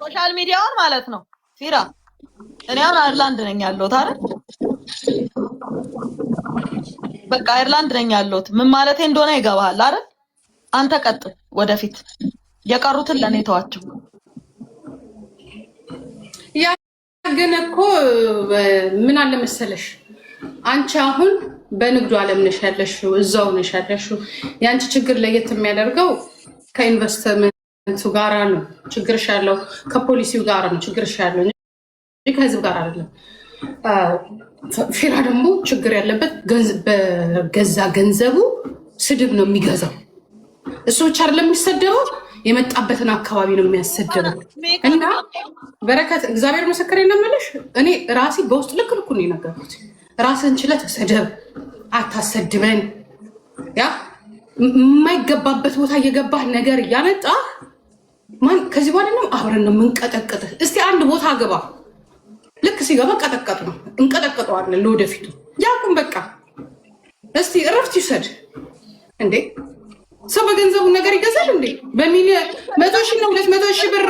ሶሻል ሚዲያውን ማለት ነው ፊራ፣ እኔ አሁን አይርላንድ ነኝ ያለሁት አይደል? በቃ አይርላንድ ነኝ ያለሁት። ምን ማለቴ እንደሆነ ይገባሃል አይደል? አንተ ቀጥል ወደፊት፣ የቀሩትን ለኔ ተዋቸው። ያ ግን እኮ ምን አለ መሰለሽ፣ አንቺ አሁን በንግዱ ዓለም ነሽ ያለሽው፣ እዛው ነሽ ያለሽው። ያንቺ ችግር ለየት የሚያደርገው ከኢንቨስትመንቱ ጋራ ነው ችግርሽ ያለው፣ ከፖሊሲው ጋራ ነው ችግርሽ ያለው እንጂ ከህዝብ ጋር አይደለም። ፊራ ደግሞ ችግር ያለበት በገዛ ገንዘቡ ስድብ ነው የሚገዛው። እሱ ብቻ አይደለም የሚሰደበው፣ የመጣበትን አካባቢ ነው የሚያሰደበው። እና በረከት እግዚአብሔር መሰከሬ ነው የምልሽ፣ እኔ ራሴ በውስጥ ልክ ነው የነገርኩት። ራስን ችለህ ተሰደብ፣ አታሰድበን። ያ የማይገባበት ቦታ እየገባህ ነገር እያመጣህ ማን ከዚህ በኋላ ነው አብረን ነው የምንቀጠቅጥህ። እስቲ አንድ ቦታ ገባ፣ ልክ ሲገባ ቀጠቀጥ ነው እንቀጠቅጠዋለን ለወደፊቱ። ያቁም በቃ። እስቲ እረፍት ይውሰድ እንዴ። ሰው በገንዘቡ ነገር ይገዛል እንዴ? በሚሊዮን 100 ሺህ ነው 200 ሺህ ብር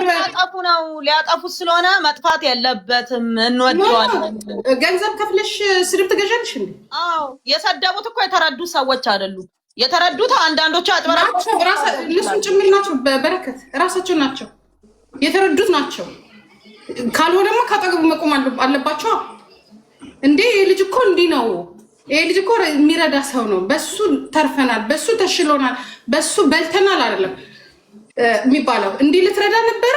ሊያጠፉት ስለሆነ መጥፋት የለበትም። እንወደዋለን። ገንዘብ ከፍለሽ ስድብ ትገዣለሽ እንዴ? አዎ፣ የሰደቡት እኮ የተረዱ ሰዎች አይደሉም። የተረዱት አንዳንዶቹ አጥበራቸው እነሱን ጭምር ናቸው። በረከት ራሳቸው ናቸው የተረዱት ናቸው። ካልሆነማ ካጠገቡ መቆም አለባቸው እንዴ። ልጅ እኮ እንዲህ ነው። ይሄ ልጅ እኮ የሚረዳ ሰው ነው። በሱ ተርፈናል፣ በሱ ተሽሎናል፣ በሱ በልተናል አይደለም የሚባለው። እንዲህ ልትረዳ ነበረ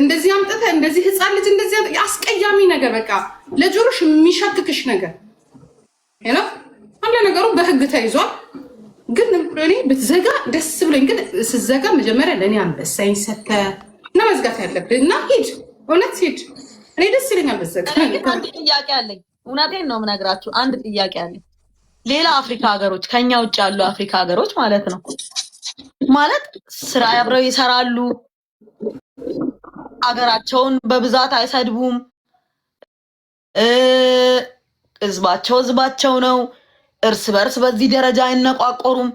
እንደዚህ አምጥተህ እንደዚህ ህፃን ልጅ እንደዚህ አስቀያሚ ነገር፣ በቃ ለጆሮሽ የሚሸክክሽ ነገር ነው። አንድ ነገሩ በህግ ተይዟል። ግን እኔ ብትዘጋ ደስ ብሎኝ፣ ግን ስትዘጋ መጀመሪያ ለእኔ አንበሳኝ ሰተህ እና መዝጋት ያለብህ እና ሂድ፣ እውነት ሂድ። እኔ ደስ ይለኛል ብትዘጋ። አንድ ጥያቄ አለኝ። እውነቴን ነው የምነግራችሁ። አንድ ጥያቄ አለኝ። ሌላ አፍሪካ ሀገሮች፣ ከኛ ውጭ ያሉ አፍሪካ ሀገሮች ማለት ነው ማለት ስራ አብረው ይሰራሉ፣ አገራቸውን በብዛት አይሰድቡም፣ ህዝባቸው ነው። እርስ በርስ በዚህ ደረጃ አይነቋቆሩም።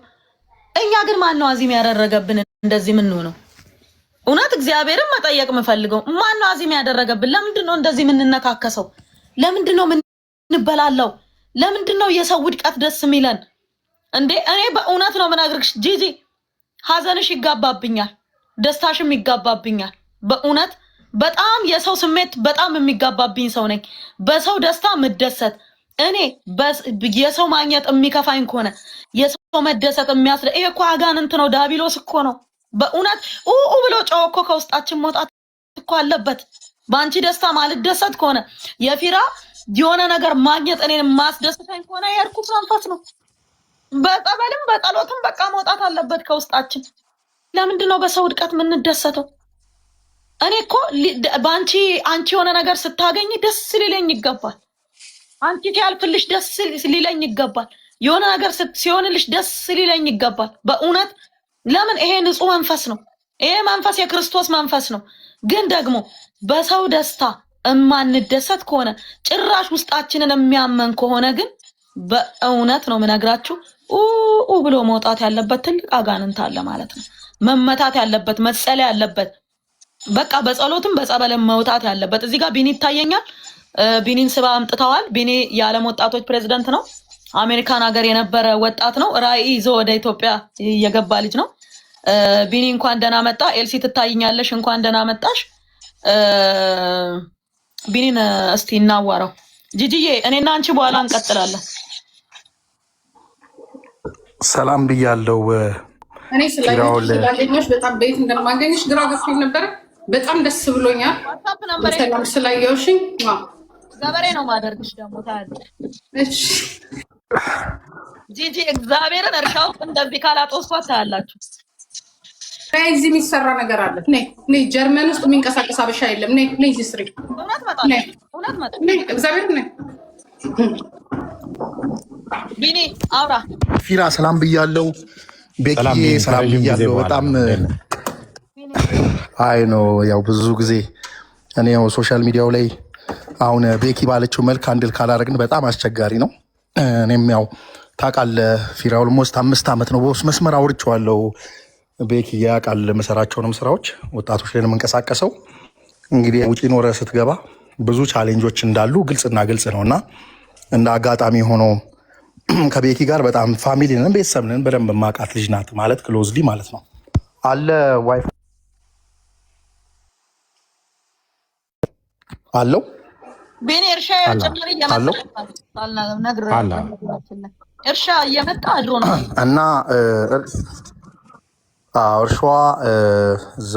እኛ ግን ማነው አዚም ያደረገብን እንደዚህ ምን ነው? እውነት እግዚአብሔርን መጠየቅ የምፈልገው ማነው አዚም ያደረገብን? ለምንድን ነው እንደዚህ የምንነካከሰው? ለምንድን ነው የምንበላለው? ለምንድን ነው የሰው ውድቀት ደስ የሚለን እንዴ? እኔ በእውነት ነው የምነግርሽ ጂጂ፣ ሀዘንሽ ይጋባብኛል፣ ደስታሽም ይጋባብኛል። በእውነት በጣም የሰው ስሜት በጣም የሚጋባብኝ ሰው ነኝ። በሰው ደስታ ምደሰት እኔ የሰው ማግኘት የሚከፋኝ ከሆነ የሰው መደሰት የሚያስደ ይሄ እኮ አጋንንት ነው፣ ዳቢሎስ እኮ ነው። በእውነት ብሎ ጨው እኮ ከውስጣችን መውጣት እኮ አለበት። በአንቺ ደስታ ማልደሰት ከሆነ የፊራ የሆነ ነገር ማግኘት እኔን ማስደስተኝ ከሆነ የርኩስ መንፈስ ነው። በጸበልም በጸሎትም በቃ መውጣት አለበት ከውስጣችን። ለምንድን ነው በሰው ውድቀት የምንደሰተው? እኔ እኮ በአንቺ የሆነ ነገር ስታገኝ ደስ ሊለኝ ይገባል። አንቺ ሲያልፍልሽ ደስ ሊለኝ ይገባል። የሆነ ነገር ሲሆንልሽ ደስ ሊለኝ ይገባል። በእውነት ለምን? ይሄ ንጹህ መንፈስ ነው። ይሄ መንፈስ የክርስቶስ መንፈስ ነው። ግን ደግሞ በሰው ደስታ እማንደሰት ከሆነ ጭራሽ ውስጣችንን የሚያመን ከሆነ ግን በእውነት ነው የምነግራችሁ ብሎ መውጣት ያለበት ትልቅ አጋንንት አለ ማለት ነው። መመታት ያለበት መጸለይ ያለበት በቃ በጸሎትም በጸበልም መውጣት ያለበት። እዚህ ጋር ቢኒ ይታየኛል። ቢኒን ስባ አምጥተዋል። ቢኒ የዓለም ወጣቶች ፕሬዝዳንት ነው። አሜሪካን ሀገር የነበረ ወጣት ነው። ራዕይ ይዞ ወደ ኢትዮጵያ የገባ ልጅ ነው። ቢኒ እንኳን ደህና መጣ። ኤልሲ ትታይኛለሽ፣ እንኳን ደህና መጣሽ። ቢኒን እስቲ እናዋራው። ጂጂዬ እኔና አንቺ በኋላ እንቀጥላለን። ሰላም ብያለው። እኔ ስላገኘሽ በጣም ቤት እንደማገኘሽ ግራ ገብቶኝ ነበረ። በጣም ደስ ብሎኛል። ሰላም ስላየውሽኝ። ገበሬ ነው ማደርግሽ ደግሞ ታያለሽ። እሺ ጂጂ እግዚአብሔርን እርሻ ውስጥ እንደዚህ ካላጦስኳት ታያላችሁ። እዚህ የሚሰራ ነገር አለ። ነይ ጀርመን ውስጥ የሚንቀሳቀስ አበሻ የለም። ነይ እዚህ ስሪ። እውነት መጣ እግዚአብሔር ነይ ቢኒ አውራ። ፊራ ሰላም ብያለው። ቤኪዬ ሰላም ብያለው። በጣም አይ ነው ያው ብዙ ጊዜ እኔ ያው ሶሻል ሚዲያው ላይ አሁን ቤኪ ባለችው መልክ አንድል ካላረግን በጣም አስቸጋሪ ነው። እኔም ያው ታውቃለህ ፊራ ኦልሞስት 5 ዓመት ነው በውስጥ መስመር አውርቼዋለሁ። ቤኪ ያውቃል መሰራቸውንም ስራዎች ወጣቶች ላይ ነው የምንቀሳቀሰው። እንግዲህ ውጪ ኖረ ስትገባ ብዙ ቻሌንጆች እንዳሉ ግልጽና ግልጽ ነውና እንደ አጋጣሚ ሆኖ ከቤኪ ጋር በጣም ፋሚሊ ነን፣ ቤተሰብ ነን። በደንብ ማውቃት ልጅ ናት ማለት ክሎዝሊ ማለት ነው አለ ዋይፍ አለው ቤኔ እርሻ ጨምሪ እርሻ እየመጣ አድሮ ነው እና እርሻዋ እዛ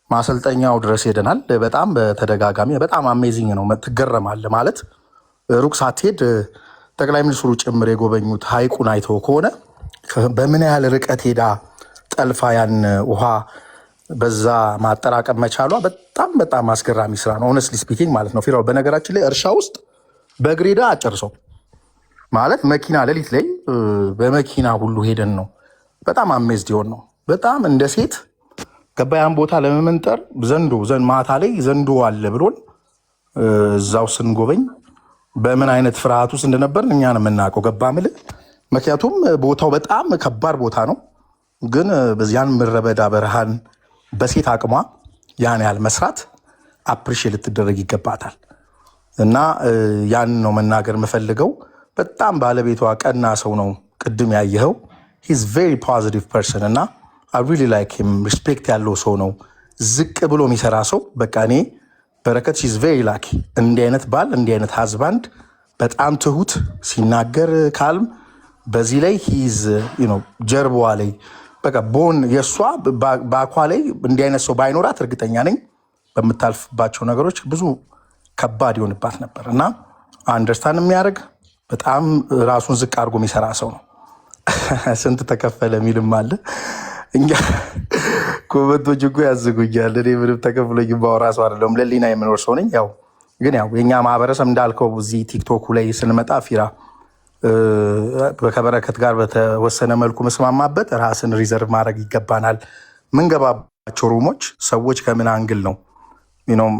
ማሰልጠኛው ድረስ ሄደናል። በጣም በተደጋጋሚ በጣም አሜዚንግ ነው። ትገረማለህ ማለት ሩቅ ሳትሄድ ጠቅላይ ሚኒስትሩ ጭምር የጎበኙት ሐይቁን አይተው ከሆነ በምን ያህል ርቀት ሄዳ ጠልፋ ያን ውሃ በዛ ማጠራቀም መቻሏ በጣም በጣም አስገራሚ ስራ ነው። ሆነስትሊ ስፒኪንግ ማለት ነው። ፊራው በነገራችን ላይ እርሻ ውስጥ በግሬዳ አጨርሰው ማለት መኪና ሌሊት ላይ በመኪና ሁሉ ሄደን ነው በጣም አሜዝድ ይሆን ነው። በጣም እንደ ሴት ገባያን ቦታ ለመመንጠር ማታ ላይ ዘንዶ አለ ብሎን እዛው ስንጎበኝ በምን አይነት ፍርሃት ውስጥ እንደነበር እኛ ነው የምናውቀው። ገባ ምልህ ምክንያቱም ቦታው በጣም ከባድ ቦታ ነው። ግን በዚያን ምረበዳ በረሃን በሴት አቅሟ ያን ያህል መስራት አፕሪሺየት ልትደረግ ይገባታል። እና ያን ነው መናገር የምፈልገው። በጣም ባለቤቷ ቀና ሰው ነው። ቅድም ያየኸው ሂዝ ቬሪ ፖዚቲቭ ፐርሰን እና አይ ሪሊ ላይክ ሂም። ሪስፔክት ያለው ሰው ነው። ዝቅ ብሎ የሚሰራ ሰው በቃ እኔ በረከት ሂዝ ቬሪ ላኪ። እንዲህ አይነት ባል እንዲህ አይነት ሀዝባንድ በጣም ትሁት ሲናገር ካልም በዚህ ላይ ሂዝ ጀርባዋ ላይ በቃ ቦን የእሷ በአኳ ላይ እንዲህ አይነት ሰው ባይኖራት እርግጠኛ ነኝ በምታልፍባቸው ነገሮች ብዙ ከባድ ይሆንባት ነበር። እና አንደርስታንድ የሚያደርግ በጣም ራሱን ዝቅ አድርጎ የሚሰራ ሰው ነው። ስንት ተከፈለ የሚልም አለ። እኛ ኮመንቶች እኮ ያዝጉኛል። እኔ ምንም ተከፍሎኝ ባወራ ሰው አይደለሁም። ለሊና የምኖር ሰው ነኝ። ግን የኛ ማህበረሰብ እንዳልከው እዚህ ቲክቶኩ ላይ ስንመጣ ፊራ ከበረከት ጋር በተወሰነ መልኩ መስማማበት ራስን ሪዘርቭ ማድረግ ይገባናል። ምንገባባቸው ሩሞች ሰዎች ከምን አንግል ነው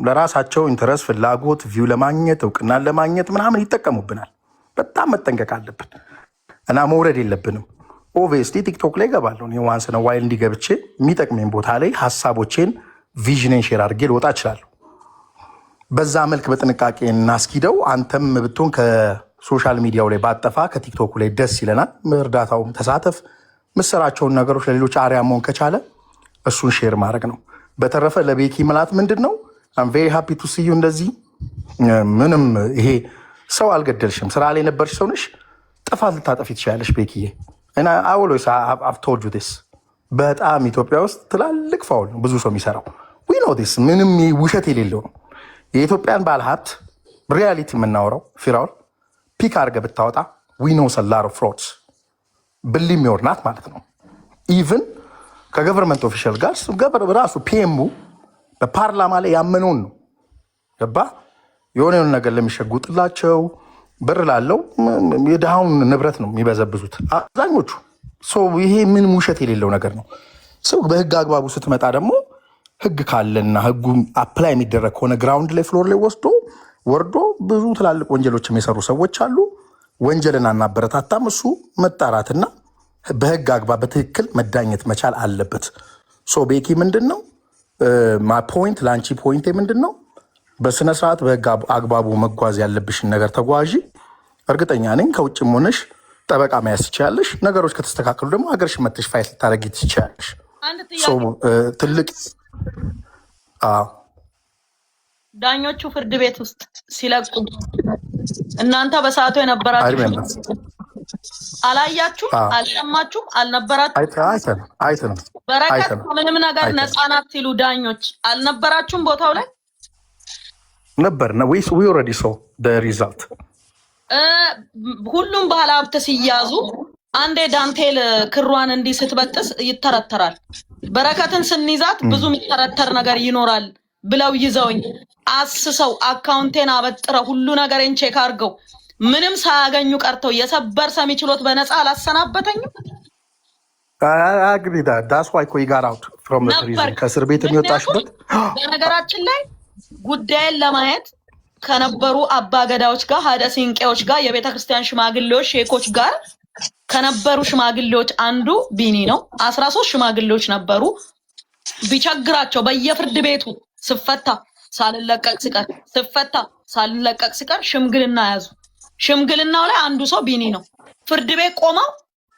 ለራሳቸው ኢንተረስት፣ ፍላጎት፣ ቪው ለማግኘት እውቅናን ለማግኘት ምናምን ይጠቀሙብናል። በጣም መጠንቀቅ አለብን እና መውረድ የለብንም። ኦብቪየስሊ ቲክቶክ ላይ እገባለሁ ዋንስ ነው ዋይል እንዲገብቼ የሚጠቅመኝ ቦታ ላይ ሀሳቦቼን ቪዥንን ሼር አድርጌ ልወጣ እችላለሁ። በዛ መልክ በጥንቃቄ እናስኪደው። አንተም ብትሆን ከሶሻል ሚዲያው ላይ ባጠፋ ከቲክቶኩ ላይ ደስ ይለናል። እርዳታውም ተሳተፍ። ምሰራቸውን ነገሮች ለሌሎች አርያ መሆን ከቻለ እሱን ሼር ማድረግ ነው። በተረፈ ለቤኪ ምላት ምንድን ነው አም ቬሪ ሃፒ ቱ ሲ ዩ። እንደዚህ ምንም ይሄ ሰው አልገደልሽም፣ ስራ ላይ ነበርሽ ሰው ነሽ። ጥፋት ልታጠፊ ትችላለሽ ቤኪዬ። እና አውሎስ አፍ ቶልድ ዩ ዲስ። በጣም ኢትዮጵያ ውስጥ ትላልቅ ፋውል ነው ብዙ ሰው የሚሰራው። ዊ ኖ ዲስ። ምንም ውሸት የሌለው ነው። የኢትዮጵያን ባለ ሀብት ሪያሊቲ የምናወራው ፊራውል ፒክ አድርገህ ብታወጣ ዊ ኖ ሰላር ፍሮድስ ብሊ የሚወርናት ማለት ነው። ኢቭን ከገቨርንመንት ኦፊሻል ጋር ራሱ ፒኤሙ በፓርላማ ላይ ያመነውን ነው ገባ የሆነ ነገር ለሚሸጉጥላቸው ብር ላለው የድሃውን ንብረት ነው የሚበዘብዙት አብዛኞቹ። ይሄ ምንም ውሸት የሌለው ነገር ነው። ሰው በህግ አግባቡ ስትመጣ ደግሞ ህግ ካለና ህጉ አፕላይ የሚደረግ ከሆነ ግራውንድ ላይ ፍሎር ላይ ወርዶ ብዙ ትላልቅ ወንጀሎችም የሰሩ ሰዎች አሉ። ወንጀልን አናበረታታም። እሱ መጣራትና በህግ አግባብ በትክክል መዳኘት መቻል አለበት። ቤኪ ምንድን ነው ፖይንት ለአንቺ ፖይንቴ ምንድን ነው? በስነስርዓት በህግ አግባቡ መጓዝ ያለብሽን ነገር ተጓዢ። እርግጠኛ ነኝ ከውጭም ሆነሽ ጠበቃ መያዝ ትችያለሽ። ነገሮች ከተስተካከሉ ደግሞ ሀገርሽ መተሽ ፋይት ልታደርጊ ትችያለሽ። ትልቅ ዳኞቹ ፍርድ ቤት ውስጥ ሲለቁ እናንተ በሰዓቱ የነበራችሁ አላያችሁም? አልሰማችሁም? አልነበራችሁም? አይተን በረከት ምንም ነገር ነፃ ናት ሲሉ ዳኞች አልነበራችሁም? ቦታው ላይ ነበር ነው ወይስ we already saw the result? ሁሉም ባለ ሀብት ሲያዙ አንዴ ዳንቴል ክሯን እንዲህ ስትበጥስ ይተረተራል። በረከትን ስንይዛት ብዙ የሚተረተር ነገር ይኖራል ብለው ይዘውኝ አስሰው አካውንቴን አበጥረው ሁሉ ነገሬን ቼክ አድርገው ምንም ሳያገኙ ቀርተው የሰበር ሰሚ ችሎት በነፃ አላሰናበተኝም። አግሪዳ ዳስ ዋይ ኮ got out from the prison ከእስር ቤት የሚወጣሽበት። በነገራችን ላይ ጉዳይን ለማየት ከነበሩ አባገዳዎች ጋር ሀደ ሲንቄዎች ጋር የቤተ ክርስቲያን ሽማግሌዎች ሼኮች ጋር ከነበሩ ሽማግሌዎች አንዱ ቢኒ ነው። 13 ሽማግሌዎች ነበሩ። ቢቸግራቸው በየፍርድ ቤቱ ስፈታ ሳልለቀቅ ሲቀር ሽምግልና ያዙ። ሽምግልናው ላይ አንዱ ሰው ቢኒ ነው። ፍርድ ቤት ቆመው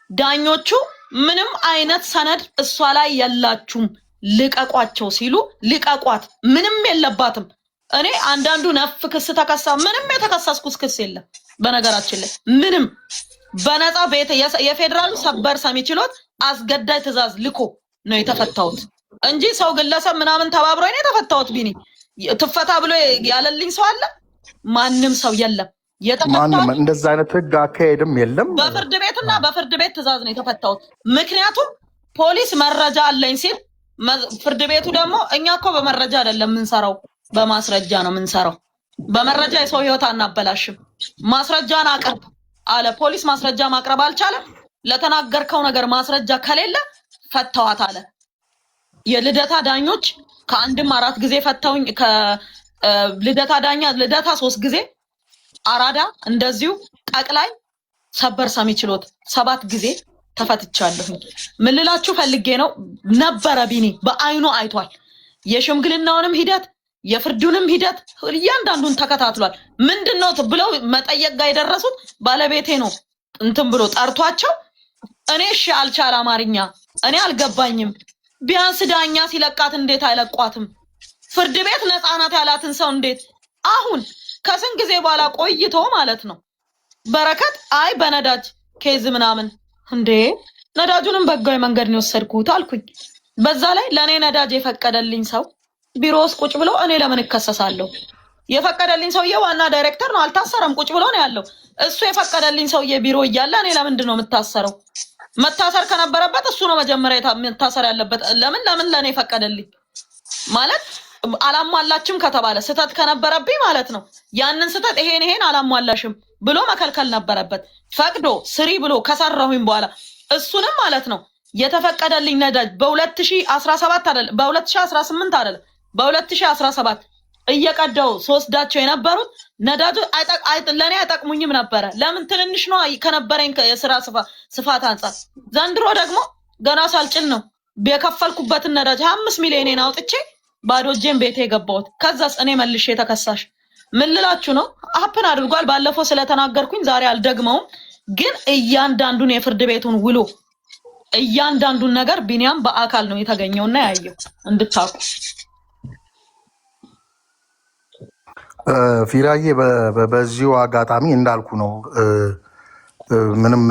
ዳኞቹ ምንም አይነት ሰነድ እሷ ላይ የላችሁም ልቀቋቸው ሲሉ ልቀቋት፣ ምንም የለባትም። እኔ አንዳንዱ ነፍ ክስ ተከሳ፣ ምንም የተከሰስኩት ክስ የለም። በነገራችን ላይ ምንም በነፃ ቤት የፌደራል ሰበር ሰሚ ችሎት አስገዳጅ ትዕዛዝ ልኮ ነው የተፈታሁት እንጂ ሰው ግለሰብ ምናምን ተባብሮ ነው የተፈታሁት። ቢኒ ትፈታ ብሎ ያለልኝ ሰው አለ? ማንም ሰው የለም። ማንም እንደዛ አይነት ህግ አካሄድም የለም። በፍርድ ቤትና በፍርድ ቤት ትዕዛዝ ነው የተፈታሁት። ምክንያቱም ፖሊስ መረጃ አለኝ ሲል ፍርድ ቤቱ ደግሞ እኛ እኮ በመረጃ አይደለም የምንሰራው በማስረጃ ነው የምንሰራው። በመረጃ የሰው ህይወት አናበላሽም። ማስረጃን አቅርብ አለ ፖሊስ። ማስረጃ ማቅረብ አልቻለም። ለተናገርከው ነገር ማስረጃ ከሌለ ፈተዋት አለ። የልደታ ዳኞች ከአንድም 4 ጊዜ ፈተውኝ። ከልደታ ዳኛ ልደታ 3 ጊዜ፣ አራዳ እንደዚሁ፣ ጠቅላይ ሰበር ሰሚ ችሎት 7 ጊዜ ተፈትቻለሁ። ምን ልላችሁ ፈልጌ ነው ነበረ ቢኒ በአይኑ አይቷል። የሽምግልናውንም ሂደት የፍርዱንም ሂደት እያንዳንዱን ተከታትሏል። ምንድነው ብለው መጠየቅ ጋር የደረሱት ባለቤቴ ነው እንትን ብሎ ጠርቷቸው እኔ እሺ አልቻል አማርኛ እኔ አልገባኝም። ቢያንስ ዳኛ ሲለቃት እንዴት አይለቋትም? ፍርድ ቤት ነፃ ናት ያላትን ሰው እንዴት አሁን ከስንት ጊዜ በኋላ ቆይቶ ማለት ነው በረከት አይ በነዳጅ ኬዝ ምናምን እንዴ ነዳጁንም በጋይ መንገድ ነው ወሰድኩት አልኩኝ። በዛ ላይ ለኔ ነዳጅ የፈቀደልኝ ሰው ቢሮ ውስጥ ቁጭ ብሎ እኔ ለምን እከሰሳለሁ? የፈቀደልኝ ሰውዬ ዋና ዳይሬክተር ነው፣ አልታሰረም፣ ቁጭ ብሎ ነው ያለው። እሱ የፈቀደልኝ ሰውዬ ቢሮ እያለ እኔ ለምንድን ነው የምታሰረው? መታሰር ከነበረበት እሱ ነው መጀመሪያ መታሰር ያለበት። ለምን ለኔ ፈቀደልኝ ማለት አላሟላችም ከተባለ ስተት ከነበረብኝ ማለት ነው ያንን ስተት ይሄን አላሟላሽም ብሎ መከልከል ነበረበት። ፈቅዶ ስሪ ብሎ ከሰራሁኝ በኋላ እሱንም ማለት ነው የተፈቀደልኝ ነዳጅ በ2017 አይደለም በ2018 አይደለም በ2017 እየቀዳው 3 ዳቸው የነበሩት ነዳጁ ለእኔ አይጠቅሙኝም ነበረ። ለምን ትንንሽ ነው ከነበረኝ የስራ ስፋት አንጻር። ዘንድሮ ደግሞ ገና ሳልጭን ነው የከፈልኩበትን ነዳጅ 5 ሚሊዮን አውጥቼ ባዶ እጄን ቤቴ የገባሁት። ከዛስ እኔ መልሼ ተከሳሽ ምን ልላችሁ ነው? አፕን አድርጓል። ባለፈው ስለተናገርኩኝ ዛሬ አልደግመውም። ግን እያንዳንዱን የፍርድ ቤቱን ውሎ እያንዳንዱን ነገር ቢኒያም በአካል ነው የተገኘውና ያየው እንድታውቁ። ፊራዬ በዚሁ አጋጣሚ እንዳልኩ ነው ምንም